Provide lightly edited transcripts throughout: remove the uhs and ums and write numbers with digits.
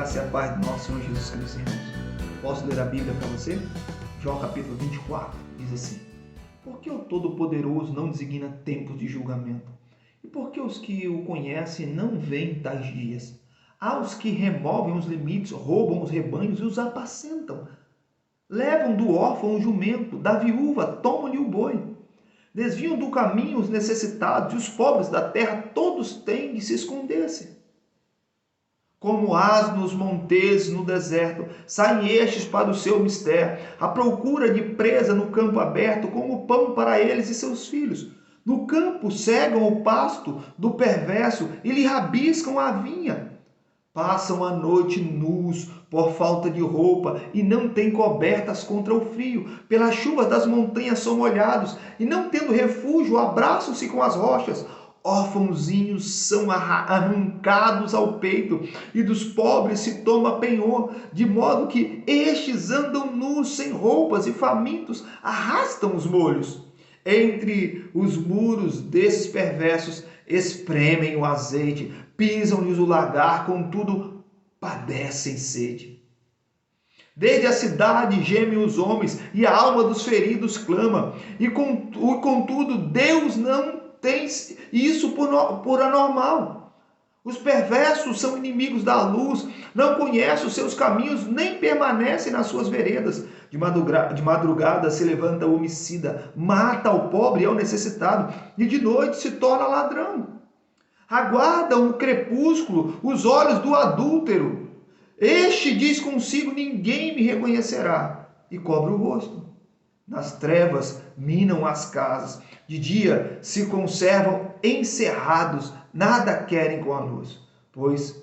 graça e a paz do nosso Senhor Jesus Cristo, irmãos. Posso ler a Bíblia para você? João capítulo 24 diz assim: Por que o Todo-Poderoso não designa tempos de julgamento? E por que os que o conhecem não veem tais dias? Há os que removem os limites, roubam os rebanhos e os apacentam. Levam do órfão o jumento, da viúva tomam-lhe o boi. Desviam do caminho os necessitados e os pobres da terra, todos têm de se esconder-se. Como asnos monteses no deserto, saem estes para o seu mistério, à procura de presa no campo aberto, como pão para eles e seus filhos. No campo cegam o pasto do perverso e lhe rabiscam a vinha. Passam a noite nus por falta de roupa e não têm cobertas contra o frio. Pelas chuvas das montanhas são molhados e, não tendo refúgio, abraçam-se com as rochas. Órfãozinhos são arrancados ao peito e dos pobres se toma penhor, de modo que estes andam nus, sem roupas, e famintos arrastam os molhos. Entre os muros desses perversos espremem o azeite, pisam-lhes o lagar, contudo padecem sede. Desde a cidade gemem os homens e a alma dos feridos clama, e contudo Deus não tem isso por anormal. Os perversos são inimigos da luz, não conhecem os seus caminhos, nem permanecem nas suas veredas. De madrugada se levanta o homicida, mata ao pobre e ao necessitado, e de noite se torna ladrão. Aguardam o crepúsculo os olhos do adúltero. Este diz consigo: ninguém me reconhecerá, e cobre o rosto. Nas trevas minam as casas, de dia se conservam encerrados, nada querem com a luz, pois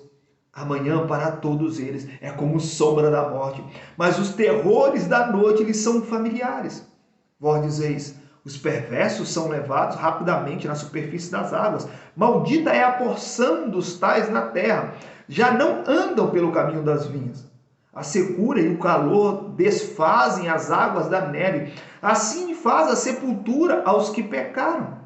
amanhã para todos eles é como sombra da morte, mas os terrores da noite lhes são familiares. Vós dizeis: os perversos são levados rapidamente na superfície das águas, maldita é a porção dos tais na terra, já não andam pelo caminho das vinhas. A secura e o calor desfazem as águas da neve. Assim faz a sepultura aos que pecaram.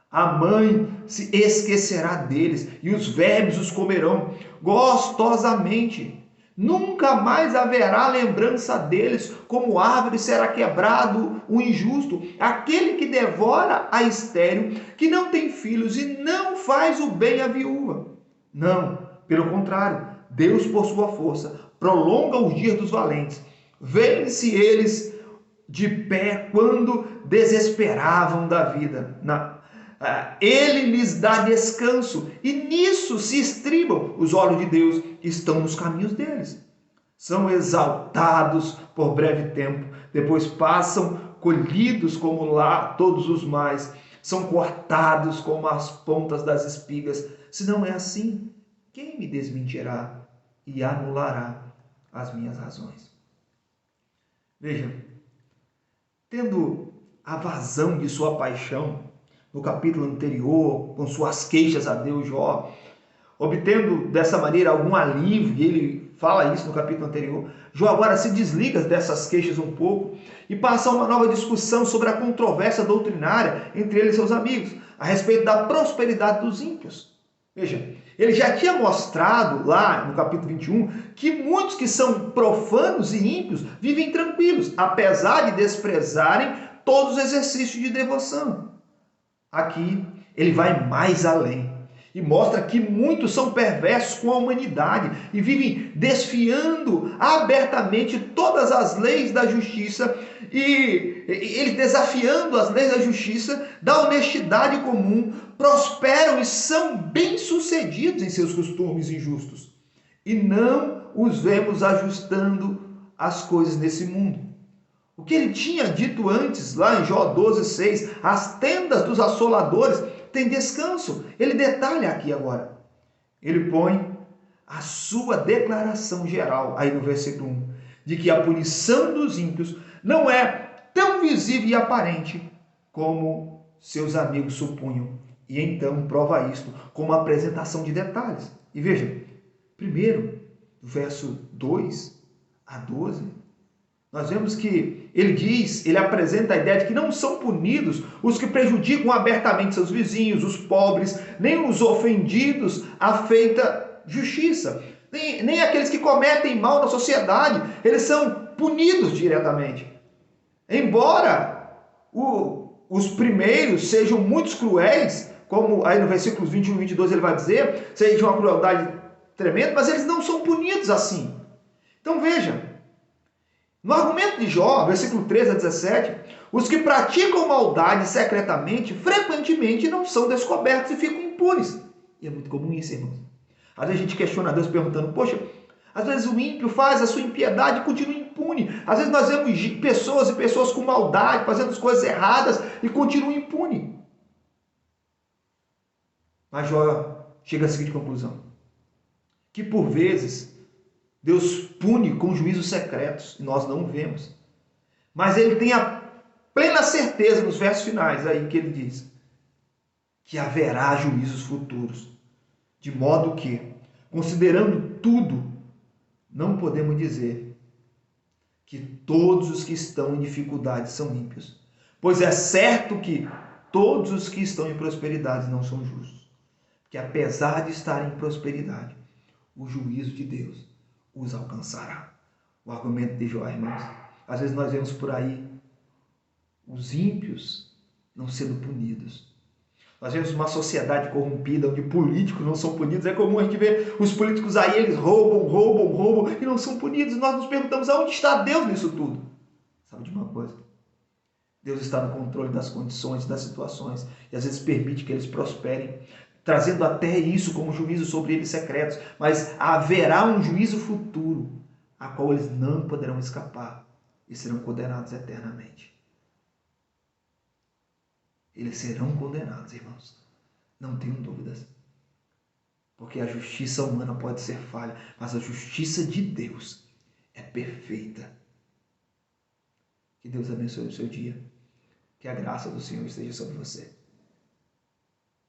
A mãe se esquecerá deles e os vermes os comerão gostosamente. Nunca mais haverá lembrança deles. Como árvore será quebrado o injusto, aquele que devora a estéril, que não tem filhos e não faz o bem à viúva. Não, pelo contrário, Deus, por sua força, prolonga os dias dos valentes. Vêem-se eles de pé quando desesperavam da vida. Ele lhes dá descanso e nisso se estribam. Os olhos de Deus estão nos caminhos deles. São exaltados por breve tempo, depois passam colhidos como lá todos os mais. São cortados como as pontas das espigas. Se não é assim, quem me desmentirá e anulará as minhas razões? Veja, tendo a vazão de sua paixão no capítulo anterior, com suas queixas a Deus, Jó, obtendo dessa maneira algum alívio, e ele fala isso no capítulo anterior, Jó agora se desliga dessas queixas um pouco e passa a uma nova discussão sobre a controvérsia doutrinária entre ele e seus amigos, a respeito da prosperidade dos ímpios. Veja, ele já tinha mostrado lá no capítulo 21 que muitos que são profanos e ímpios vivem tranquilos, apesar de desprezarem todos os exercícios de devoção. Aqui ele vai mais além e mostra que muitos são perversos com a humanidade e vivem desfiando abertamente todas as leis da justiça e ele desafiando as leis da justiça, da honestidade comum, prosperam e são bem-sucedidos em seus costumes injustos. E não os vemos ajustando as coisas nesse mundo. O que ele tinha dito antes, lá em Jó 12:6, as tendas dos assoladores têm descanso. Ele detalha aqui agora. Ele põe a sua declaração geral, aí no versículo 1, de que a punição dos ímpios não é tão visível e aparente como seus amigos supunham. E então prova isto com uma apresentação de detalhes. E veja, primeiro, do verso 2 a 12, nós vemos que ele apresenta a ideia de que não são punidos os que prejudicam abertamente seus vizinhos, os pobres, nem os ofendidos à feita justiça. nem aqueles que cometem mal na sociedade, eles são punidos diretamente. Embora os primeiros sejam muito cruéis, como aí no versículos 21 e 22 ele vai dizer, seja uma crueldade tremenda, mas eles não são punidos assim. Então veja, no argumento de Jó, versículo 13 a 17, os que praticam maldade secretamente, frequentemente não são descobertos e ficam impunes. E é muito comum isso, irmãos. Às vezes a gente questiona Deus perguntando, poxa, às vezes o ímpio faz a sua impiedade e continua impune. Às vezes nós vemos pessoas e pessoas com maldade, fazendo as coisas erradas e continuam impune. Mas Jó chega à seguinte conclusão, que por vezes Deus pune com juízos secretos, e nós não vemos. Mas ele tem a plena certeza nos versos finais aí que ele diz que haverá juízos futuros. De modo que, considerando tudo, não podemos dizer que todos os que estão em dificuldade são ímpios. Pois é certo que todos os que estão em prosperidade não são justos. Que apesar de estarem em prosperidade, o juízo de Deus os alcançará. O argumento de Jó, irmãos. Às vezes nós vemos por aí os ímpios não sendo punidos. Nós vemos uma sociedade corrompida, onde políticos não são punidos. É comum a gente ver os políticos aí, eles roubam e não são punidos. Nós nos perguntamos, aonde está Deus nisso tudo? Sabe de uma coisa? Deus está no controle das condições, das situações, e às vezes permite que eles prosperem, trazendo até isso como juízo sobre eles secretos. Mas haverá um juízo futuro, a qual eles não poderão escapar e serão condenados eternamente. Eles serão condenados, irmãos. Não tenham dúvidas. Porque a justiça humana pode ser falha, mas a justiça de Deus é perfeita. Que Deus abençoe o seu dia. Que a graça do Senhor esteja sobre você.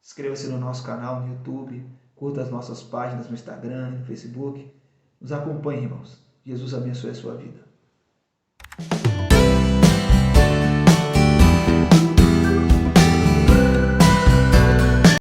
Inscreva-se no nosso canal no YouTube. Curta as nossas páginas no Instagram, no Facebook. Nos acompanhe, irmãos. Jesus abençoe a sua vida.